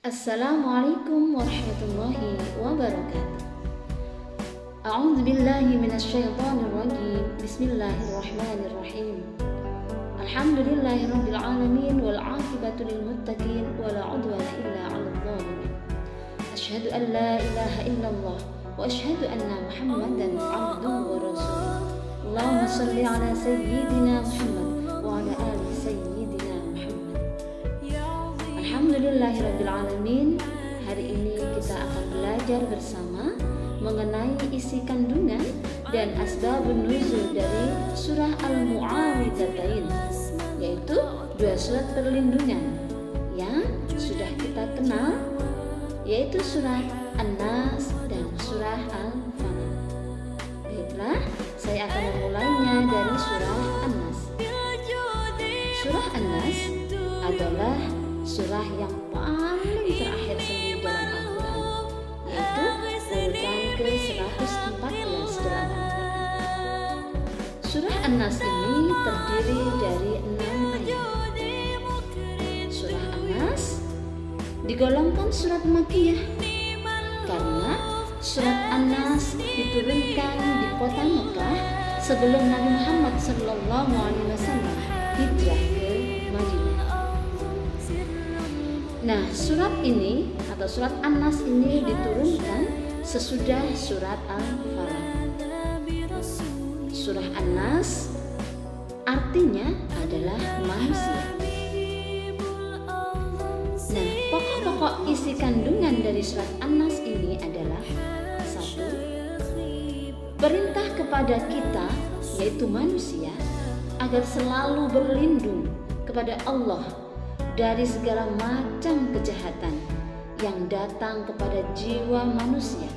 Assalamualaikum warahmatullahi wabarakatuh. A'udzu billahi minasyaitonir rajim. Bismillahirrahmanirrahim. Alhamdulillahirabbil alamin wal 'aqibatu lil muttaqin wala 'udwana illa 'alal zalimin. Asyhadu an la ilaha illallah wa asyhadu anna Muhammadan 'abduhu wa rasuluh. Allahumma shalli 'ala sayyidina Muhammad wa 'ala ali sayyidina Muhammad. Alhamdulillahirrabbilalamin. Hari ini kita akan belajar bersama mengenai isi kandungan dan asbabun nuzul dari surah Al-Mu'awwidzatain, yaitu dua surat perlindungan yang sudah kita kenal, yaitu surat An-Nas dan surah Al-Falaq. Baiklah, saya akan memulainya dari surah An-Nas. Surah An-Nas adalah surah yang paling terakhir sekali dalam Al-Quran, yaitu urutan ke-114 dalam Al-Quran. Surah An-Nas ini terdiri dari 6 ayat. Surah An-Nas digolongkan surat Makkiyah karena surat An-Nas diturunkan di kota Mekah sebelum Nabi Muhammad SAW hijrah ke Madinah. Nah, surat ini atau surat An-Nas ini diturunkan sesudah surat Al-Falaq. Surah An-Nas artinya adalah manusia. Nah, pokok-pokok isi kandungan dari surat An-Nas ini adalah: 1. Perintah kepada kita, yaitu manusia, agar selalu berlindung kepada Allah dari segala macam kejahatan yang datang kepada jiwa manusia,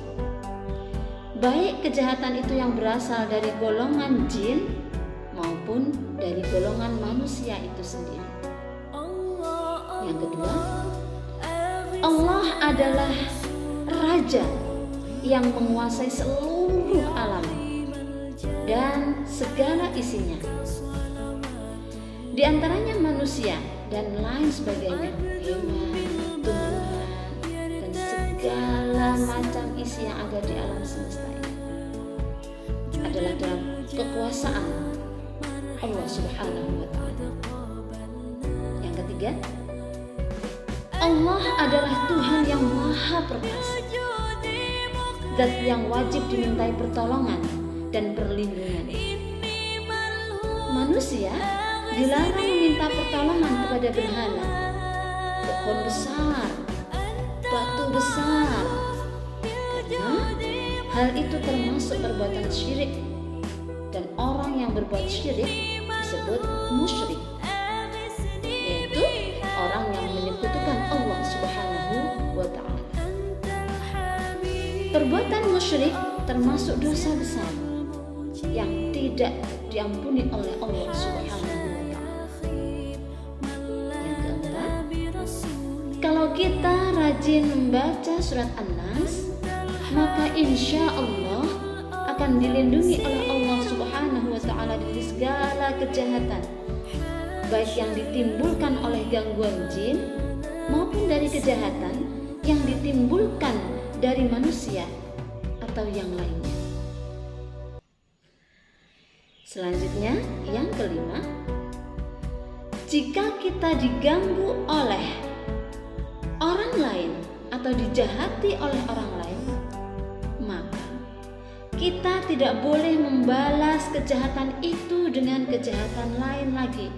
baik kejahatan itu yang berasal dari golongan jin maupun dari golongan manusia itu sendiri. Yang kedua, Allah adalah Raja yang menguasai seluruh alam dan segala isinya, di antaranya manusia dan lain sebagainya, hewan, tumbuhan, dan segala macam isi yang ada di alam semesta ini adalah dalam kekuasaan Allah Subhanahu wa Ta'ala. Yang ketiga, Allah adalah Tuhan yang Maha Perkasa, Zat yang wajib dimintai pertolongan dan perlindungan. Manusia dilarang meminta pertolongan kepada berhala, pohon besar, batu besar, karena hal itu termasuk perbuatan syirik, dan orang yang berbuat syirik disebut musyrik, yaitu orang yang menyekutukan Allah Subhanahu wa Ta'ala. Perbuatan musyrik termasuk dosa besar yang tidak diampuni oleh Allah Subhanahu wa Ta'ala. Kalau kita rajin membaca surat An-Nas, maka insya Allah akan dilindungi oleh Allah Subhanahu wa Ta'ala dari segala kejahatan, baik yang ditimbulkan oleh gangguan jin maupun dari kejahatan yang ditimbulkan dari manusia atau yang lainnya. Selanjutnya, yang kelima, jika kita diganggu oleh orang lain atau dijahati oleh orang lain, maka kita tidak boleh membalas kejahatan itu dengan kejahatan lain lagi.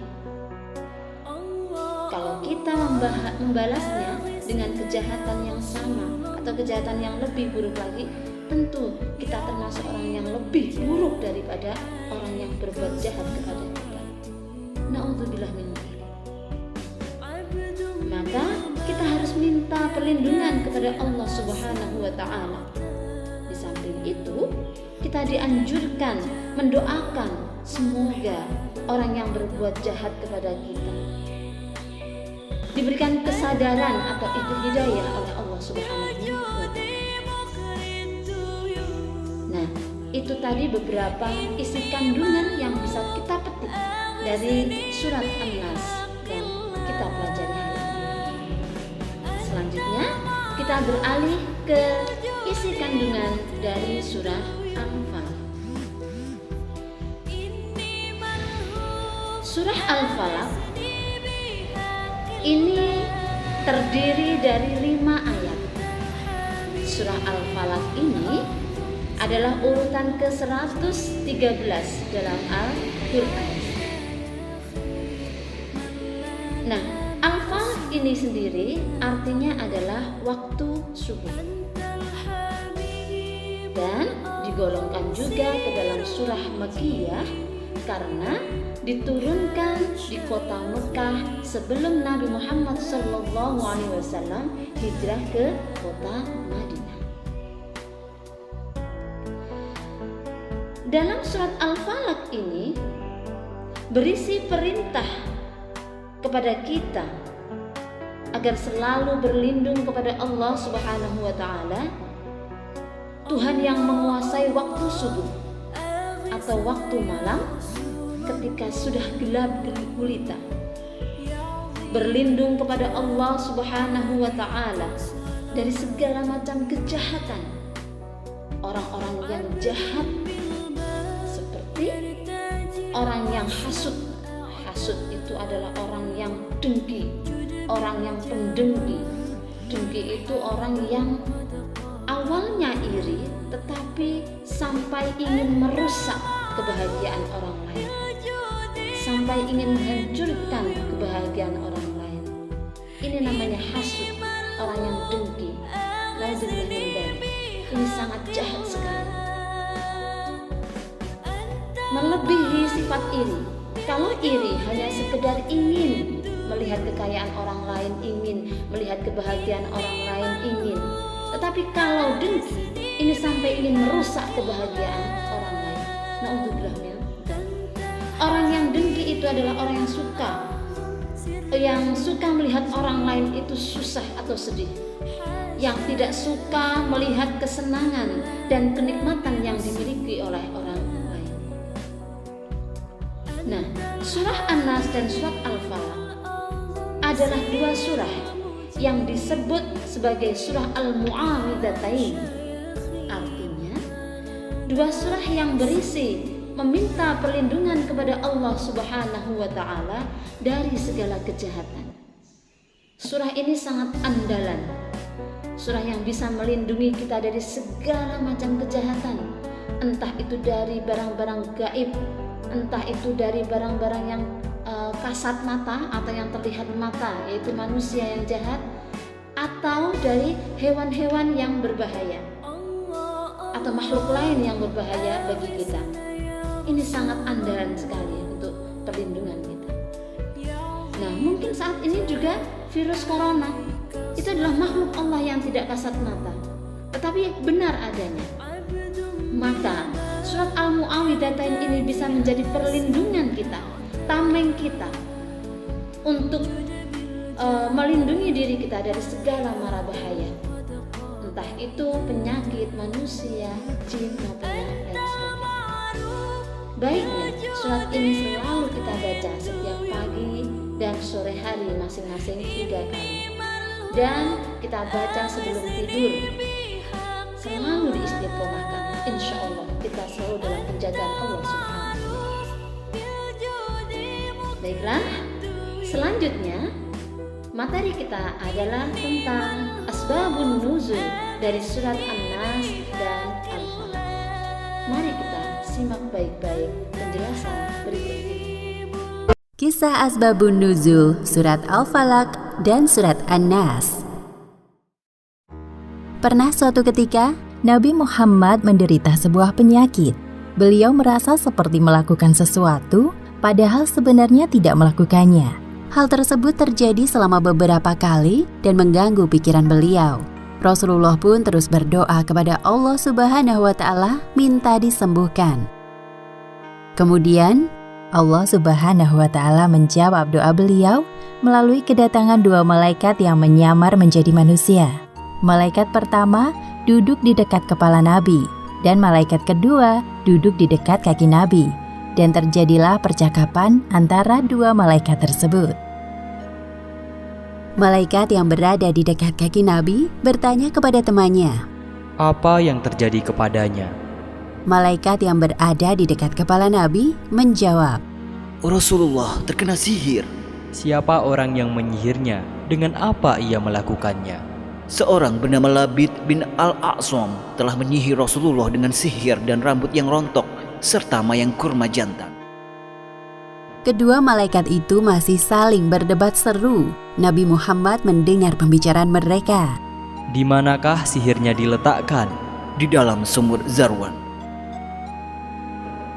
Kalau kita membalasnya dengan kejahatan yang sama atau kejahatan yang lebih buruk lagi, tentu kita termasuk orang yang lebih buruk daripada orang yang berbuat jahat kepada kita. Na'udzubillah min dzalik. Maka kita harus minta perlindungan kepada Allah Subhanahu wa Ta'ala. Di samping itu, kita dianjurkan mendoakan semoga orang yang berbuat jahat kepada kita diberikan kesadaran atau hidayah oleh Allah Subhanahu wa Ta'ala. Nah, itu tadi beberapa isi kandungan yang bisa kita petik dari surat An-Nas yang kita pelajari hari ini. Selanjutnya kita beralih ke isi kandungan dari surah Al-Falaq. Surah Al-Falaq ini terdiri dari 5 ayat. Surah Al-Falaq ini adalah urutan ke-113 dalam Al-Quran. Nah, Al-Falaq ini sendiri artinya adalah waktu subuh, dan digolongkan juga ke dalam surah Makkiyah karena diturunkan di kota Mekah sebelum Nabi Muhammad SAW hijrah ke kota Madinah. Dalam surat Al-Falaq ini berisi perintah kepada kita agar selalu berlindung kepada Allah Subhanahu wa taala, Tuhan yang menguasai waktu subuh atau waktu malam ketika sudah gelap gulita. Berlindung kepada Allah Subhanahu wa taala dari segala macam kejahatan orang-orang yang jahat, seperti orang yang hasud. Hasud itu adalah orang yang dengki, orang yang pendengki. Dengki itu orang yang awalnya iri tetapi sampai ingin merusak kebahagiaan orang lain, sampai ingin menghancurkan kebahagiaan orang lain. Ini namanya hasud, orang yang dengki. Nauzubillah min dzalik. Ini sangat jahat sekali, melebihi sifat iri. Kalau iri hanya sekedar ingin melihat kekayaan orang lain, ingin melihat kebahagiaan orang lain, ingin. Tetapi kalau dengki, ini sampai ingin merusak kebahagiaan orang lain. Nauzubillah min dzalik. Orang yang dengki itu adalah orang yang suka melihat orang lain itu susah atau sedih, yang tidak suka melihat kesenangan dan kenikmatan yang dimiliki oleh orang lain. Nah, surah An-Nas dan surat Al-Falaq adalah 2 surah yang disebut sebagai surah Al-Mu'awwidhatain. Artinya 2 surah yang berisi meminta perlindungan kepada Allah Subhanahu wa taala dari segala kejahatan. Surah ini sangat andalan. Surah yang bisa melindungi kita dari segala macam kejahatan, entah itu dari barang-barang gaib, entah itu dari barang-barang yang kasat mata atau yang terlihat mata, yaitu manusia yang jahat, atau dari hewan-hewan yang berbahaya atau makhluk lain yang berbahaya bagi kita. Ini sangat andalan sekali untuk perlindungan kita. Nah, mungkin saat ini juga virus corona itu adalah makhluk Allah yang tidak kasat mata, tetapi benar adanya. Maka surat Al-Mu'awwidhatain ini bisa menjadi perlindungan kita, tameng kita untuk melindungi diri kita dari segala mara bahaya, entah itu penyakit manusia, jin maupun yang lain sebagainya. Baiknya, surat ini selalu kita baca setiap pagi dan sore hari masing-masing 3 kali, dan kita baca sebelum tidur. Selalu diistiqomahkan. Insya Allah kita selalu dalam penjagaan Allah Subhanahu wa taala. Baiklah, selanjutnya materi kita adalah tentang asbabun nuzul dari surat An-Nas dan Al-Falaq. Mari kita simak baik-baik penjelasan berikut ini. Kisah asbabun nuzul surat Al-Falaq dan surat An-Nas. Pernah suatu ketika Nabi Muhammad menderita sebuah penyakit. Beliau merasa seperti melakukan sesuatu, padahal sebenarnya tidak melakukannya. Hal tersebut terjadi selama beberapa kali dan mengganggu pikiran beliau. Rasulullah pun terus berdoa kepada Allah Subhanahu wa taala minta disembuhkan. Kemudian Allah Subhanahu wa taala menjawab doa beliau melalui kedatangan 2 malaikat yang menyamar menjadi manusia. Malaikat pertama duduk di dekat kepala Nabi, dan malaikat kedua duduk di dekat kaki Nabi, dan terjadilah percakapan antara 2 malaikat tersebut. Malaikat yang berada di dekat kaki Nabi bertanya kepada temannya, "Apa yang terjadi kepadanya?" Malaikat yang berada di dekat kepala Nabi menjawab, Rasulullah terkena sihir. "Siapa orang yang menyihirnya? Dengan apa ia melakukannya?" Seorang bernama Labid bin Al-A'sam telah menyihir Rasulullah dengan sihir dan rambut yang rontok serta mayang kurma jantan. Kedua malaikat itu masih saling berdebat seru. Nabi Muhammad mendengar pembicaraan mereka. "Di manakah sihirnya diletakkan?" Di dalam sumur Zarwan.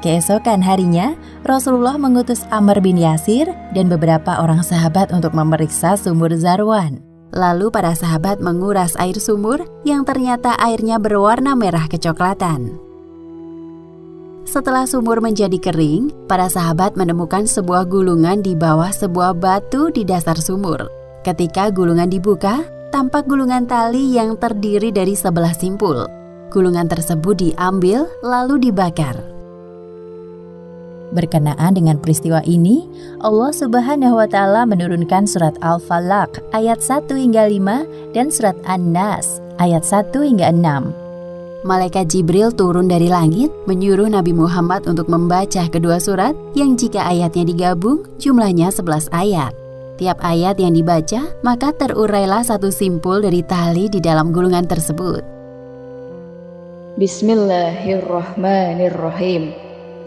Keesokan harinya, Rasulullah mengutus Amr bin Yasir dan beberapa orang sahabat untuk memeriksa sumur Zarwan. Lalu para sahabat menguras air sumur yang ternyata airnya berwarna merah kecoklatan. Setelah sumur menjadi kering, para sahabat menemukan sebuah gulungan di bawah sebuah batu di dasar sumur. Ketika gulungan dibuka, tampak gulungan tali yang terdiri dari 11 simpul. Gulungan tersebut diambil lalu dibakar. Berkenaan dengan peristiwa ini, Allah Subhanahu wa Ta'ala menurunkan surat Al-Falaq ayat 1 hingga 5 dan surat An-Nas ayat 1 hingga 6. Malaikat Jibril turun dari langit menyuruh Nabi Muhammad untuk membaca kedua surat yang jika ayatnya digabung jumlahnya 11 ayat. Tiap ayat yang dibaca maka terurailah satu simpul dari tali di dalam gulungan tersebut. Bismillahirrahmanirrahim.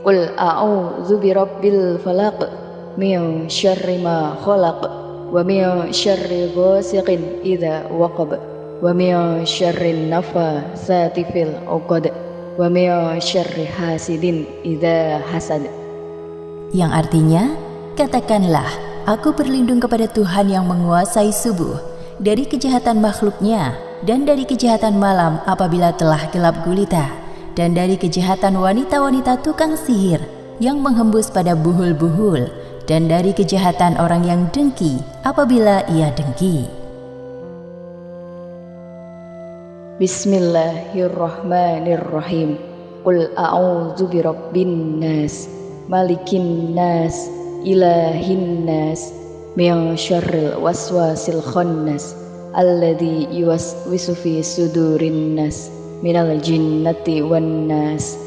Qul a'udzu birabbil falaq min syarri ma khalaq wa min syarri ghasiqin idza waqab wa min syarri nafatsati fil 'uqad wa min syarri hasidin idza hasad. Yang artinya, katakanlah, aku berlindung kepada Tuhan yang menguasai subuh, dari kejahatan makhluknya, dan dari kejahatan malam apabila telah gelap gulita, dan dari kejahatan wanita-wanita tukang sihir yang menghembus pada buhul-buhul, dan dari kejahatan orang yang dengki apabila ia dengki. Bismillahirrahmanirrahim. Qul a'udzu birabbin nas, malikin nas, ilahin nas, min syarril waswasil khannas, alladzi yuwaswisu fi sudurin nas, minal jinnati wan nas.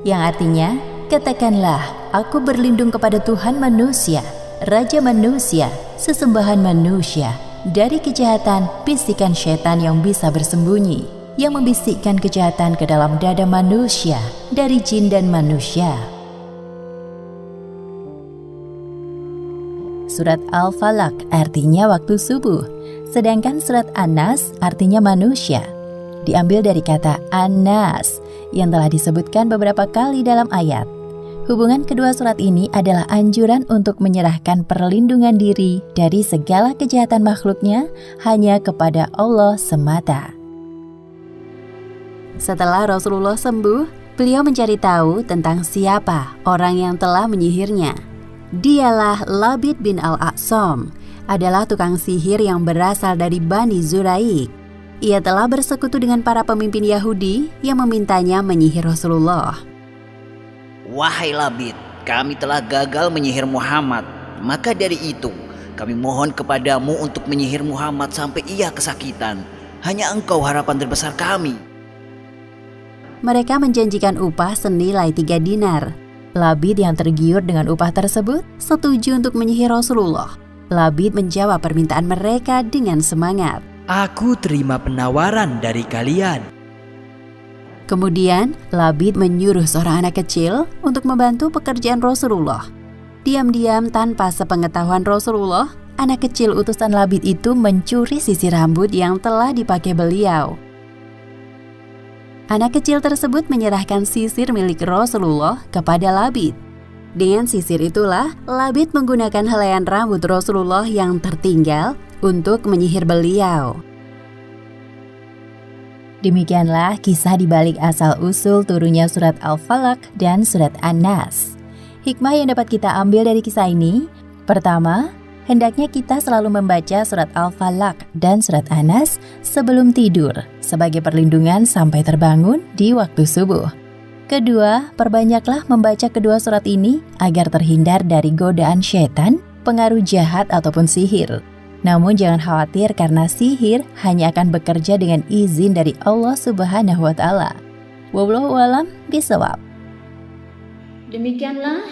Yang artinya, katakanlah, aku berlindung kepada Tuhan manusia, Raja manusia, sesembahan manusia, dari kejahatan bisikan syaitan yang bisa bersembunyi, yang membisikkan kejahatan ke dalam dada manusia, dari jin dan manusia. Surat Al-Falaq artinya waktu subuh, sedangkan surat An-Nas artinya manusia. Diambil dari kata An-Nas yang telah disebutkan beberapa kali dalam ayat. Hubungan kedua surat ini adalah anjuran untuk menyerahkan perlindungan diri dari segala kejahatan makhluknya hanya kepada Allah semata. Setelah Rasulullah sembuh, beliau mencari tahu tentang siapa orang yang telah menyihirnya. Dialah Labid bin Al-A'sam, adalah tukang sihir yang berasal dari Bani Zuraik. Ia telah bersekutu dengan para pemimpin Yahudi yang memintanya menyihir Rasulullah. Wahai Labid, kami telah gagal menyihir Muhammad. Maka dari itu, kami mohon kepadamu untuk menyihir Muhammad sampai ia kesakitan. Hanya engkau harapan terbesar kami. Mereka menjanjikan upah senilai 3 dinar. Labid yang tergiur dengan upah tersebut setuju untuk menyihir Rasulullah. Labid menjawab permintaan mereka dengan semangat. "Aku terima penawaran dari kalian." Kemudian, Labid menyuruh seorang anak kecil untuk membantu pekerjaan Rasulullah. Diam-diam tanpa sepengetahuan Rasulullah, anak kecil utusan Labid itu mencuri sisir rambut yang telah dipakai beliau. Anak kecil tersebut menyerahkan sisir milik Rasulullah kepada Labid. Dengan sisir itulah, Labid menggunakan helaian rambut Rasulullah yang tertinggal untuk menyihir beliau. Demikianlah kisah di balik asal-usul turunnya surat Al-Falaq dan surat An-Nas. Hikmah yang dapat kita ambil dari kisah ini, pertama, hendaknya kita selalu membaca surat Al-Falaq dan surat An-Nas sebelum tidur sebagai perlindungan sampai terbangun di waktu subuh. Kedua, perbanyaklah membaca kedua surat ini agar terhindar dari godaan syaitan, pengaruh jahat ataupun sihir. Namun jangan khawatir karena sihir hanya akan bekerja dengan izin dari Allah Subhanahu wa Ta'ala. Wallahu a'lam bishawab. Demikianlah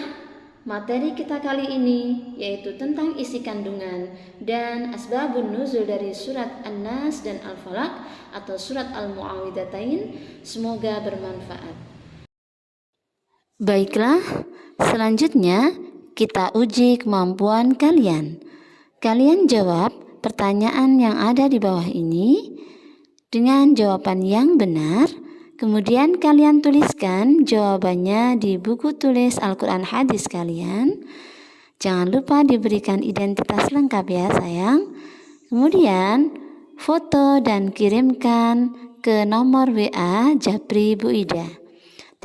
materi kita kali ini, yaitu tentang isi kandungan dan asbabun nuzul dari surat An-Nas dan Al-Falaq atau surat Al-Mu'awwidhatain. Semoga bermanfaat. Baiklah, selanjutnya kita uji kemampuan kalian. Kalian jawab pertanyaan yang ada di bawah ini dengan jawaban yang benar. Kemudian kalian tuliskan jawabannya di buku tulis Al-Quran Hadis kalian. Jangan lupa diberikan identitas lengkap ya sayang. Kemudian foto dan kirimkan ke nomor WA Japri Bu Ida.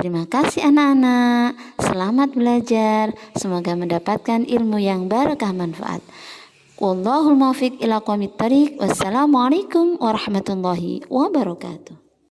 Terima kasih anak-anak. Selamat belajar. Semoga mendapatkan ilmu yang barakah manfaat. Wallahul muwaffiq ila aqwamit thoriq. Wassalamualaikum warahmatullahi wabarakatuh.